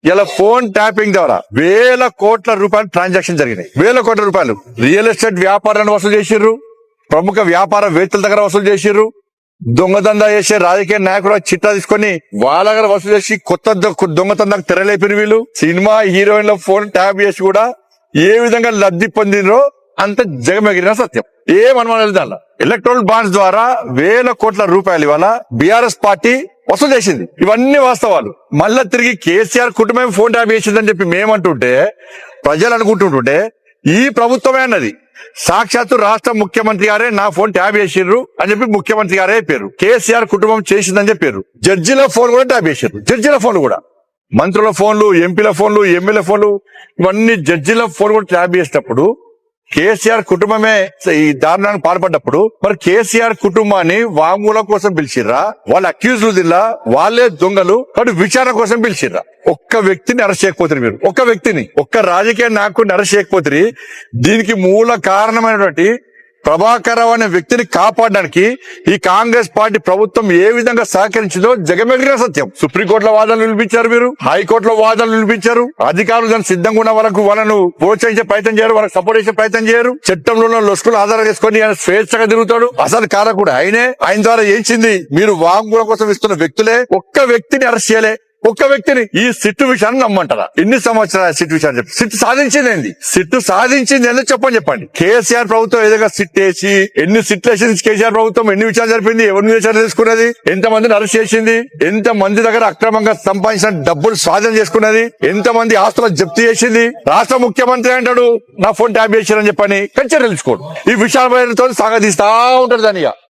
ఇలా phone tapping ద్వారా వేల కోట్ల రూపాయలు ట్రాన్సాక్షన్ జరిగినాయి. వేల కోట్ల రూపాయలు రియల్ ఎస్టేట్ వ్యాపారాన్ని వసూలు చేసిర్రు, ప్రముఖ వ్యాపారవేత్తల దగ్గర వసూలు చేసిర్రు, దొంగదందా చేసే రాజకీయ నాయకులు చిట్టా తీసుకొని వాళ్ళ దగ్గర వసూలు చేసి కొత్త దొంగతందాకు తెరలేపిన వీళ్ళు సినిమా హీరోయిన్ల ఫోన్ ట్యాప్ చేసి కూడా ఏ విధంగా లబ్ధి పొందినరో అంత జగమెగిరిన సత్యం. ఏమనుమానం దానిలో ఎలక్ట్రల్ బాండ్స్ ద్వారా వేల కోట్ల రూపాయలు ఇవాళ బీఆర్ఎస్ పార్టీ వసూలు చేసింది. ఇవన్నీ వాస్తవాలు. మళ్ళా తిరిగి కేసీఆర్ కుటుంబం ఫోన్ ట్యాప్ చేసిందని చెప్పి మేమంటుంటే ప్రజలు అనుకుంటుంటే ఈ ప్రభుత్వమే అన్నది. సాక్షాత్తు రాష్ట్ర ముఖ్యమంత్రి గారే నా ఫోన్ ట్యాప్ చేసిర్రు అని చెప్పి ముఖ్యమంత్రి గారే చెప్పారు. కేసీఆర్ కుటుంబం చేసిందని చెప్పారు. జడ్జిల ఫోన్ కూడా ట్యాప్ చేశారు. జడ్జిల ఫోన్లు కూడా, మంత్రుల ఫోన్లు, ఎంపీల ఫోన్లు, ఎమ్మెల్యే ఫోన్లు, ఇవన్నీ జడ్జిల ఫోన్ కూడా ట్యాప్ చేసేటప్పుడు కేసీఆర్ కుటుంబమే ఈ దారుణానికి పాల్పడ్డప్పుడు మరి కేసీఆర్ కుటుంబాన్ని వాంగ్మూలం కోసం పిలిచిర్రా? వాళ్ళ అక్యూజ్లు దిల్లా, వాళ్ళే దొంగలు కాబట్టి విచారణ కోసం పిలిచిర్రా? ఒక్క వ్యక్తిని అరెస్ట్ చేయకపోతే మీరు, ఒక్క వ్యక్తిని, ఒక్క రాజకీయ నాయకుడిని అరెస్ట్ చేయకపోతే దీనికి మూల కారణమైనటువంటి ప్రభాకర్ రావు అనే వ్యక్తిని కాపాడడానికి ఈ కాంగ్రెస్ పార్టీ ప్రభుత్వం ఏ విధంగా సహకరించిందో జగమెగిరిన సత్యం. సుప్రీంకోర్టులో వాదనలు వినిపించారు, మీరు హైకోర్టులో వాదనలు వినిపించారు. అధికారులు దాన్ని సిద్ధంగా ఉన్న వాళ్ళను ప్రోత్సహించే ప్రయత్నం చేయరు, వాళ్ళకి సపోర్ట్ చేసే ప్రయత్నం చేయరు. చట్టంలో ఉన్న లొసుకులు ఆధారం చేసుకొని ఆయన స్వేచ్ఛగా తిరుగుతాడు. అసలు కారకుడు ఆయనే. ఆయన ద్వారా ఏంచింది మీరు వాంగ్మూలం కోసం ఇస్తున్న వ్యక్తులే. ఒక్క వ్యక్తిని అరెస్ట్ చేయలే, ఒక్క వ్యక్తిని. ఈ సిట్టు విషయాన్ని నమ్మంటారా? ఎన్ని సంవత్సరాలు సిట్టు విషయాన్ని చెప్పి సిట్టు సాధించింది ఏంది? సిట్టు సాధించింది ఏందో చెప్పండి. కేసీఆర్ ప్రభుత్వం ఏదైనా సిట్ వేసి ఎన్ని సిట్లు వేసింది కేసీఆర్ ప్రభుత్వం? ఎన్ని విచారణ జరిపింది? ఎవరిని విచారణ చేసుకున్నది? ఎంత మందిని అరెస్ట్ చేసింది? ఎంత మంది దగ్గర అక్రమంగా సంపాదించిన డబ్బులు స్వాధీనం చేసుకున్నది? ఎంత మంది ఆస్తులు జప్తు చేసింది? రాష్ట్ర ముఖ్యమంత్రి అంటాడు నా ఫోన్ ట్యాప్ చేశారని చెప్పని కంచె తెలుసుకోడు. ఈ విషయాలతో సాగదీస్తా ఉంటాడు దానిగా.